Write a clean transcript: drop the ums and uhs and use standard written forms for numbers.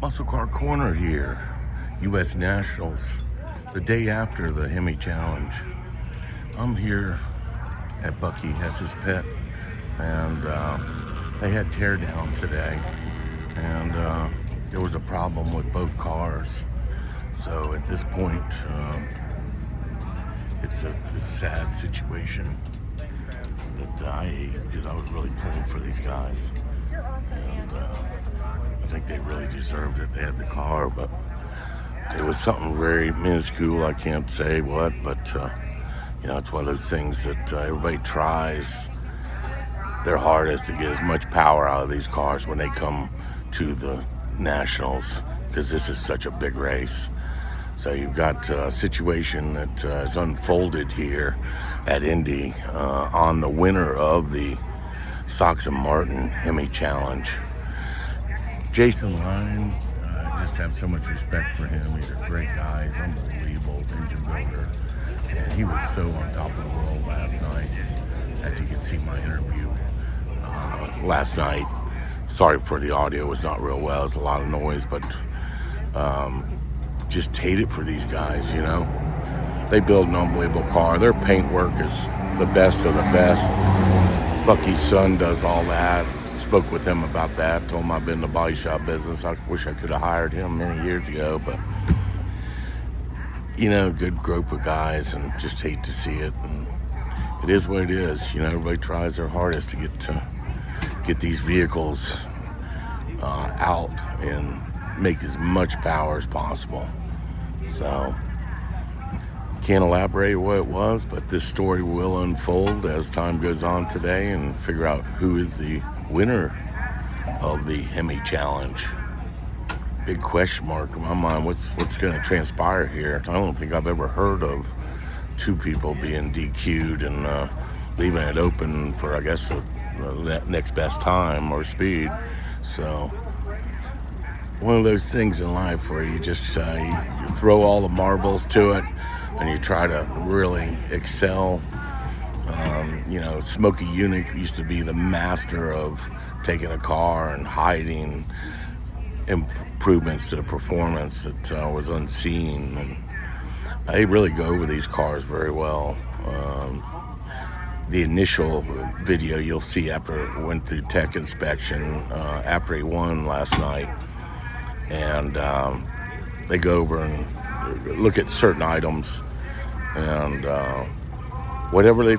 Muscle Car Corner here, US Nationals, the day after the Hemi Challenge. I'm here at Bucky Hess's Pet, and they had teardown today, and there was a problem with both cars. So at this point, it's a sad situation that I hate, because I was really pulling for these guys. And I think they really deserved it. They had the car, but it was something very minuscule. I can't say what, but it's one of those things that everybody tries their hardest to get as much power out of these cars when they come to the Nationals, because this is such a big race. So you've got a situation that has unfolded here at Indy on the winner of the Sox Martin Hemi Challenge. Jason Line, I just have so much respect for him. He's a great guy. He's unbelievable engine builder. And he was so on top of the world last night. As you can see my interview last night. Sorry for the audio, it was not real well. It's a lot of noise, but just hate it for these guys, They build an unbelievable car. Their paint work is the best of the best. Bucky's son does all that. Spoke with him about that. Told him I've been in the body shop business. I wish I could have hired him many years ago, but good group of guys, and just hate to see it. And it is what it is. Everybody tries their hardest to get these vehicles out and make as much power as possible. So can't elaborate what it was, but this story will unfold as time goes on today, and figure out who is the winner of the Hemi Challenge. Big question mark in my mind. What's going to transpire here? I don't think I've ever heard of two people being DQ'd and leaving it open for, I guess, the next best time or speed. So one of those things in life where you just you throw all the marbles to it and you try to really excel. Smokey Yunick used to be the master of taking a car and hiding improvements to the performance that was unseen. And they really go over these cars very well. The initial video you'll see after it went through tech inspection, after he won last night, and they go over and look at certain items, and whatever they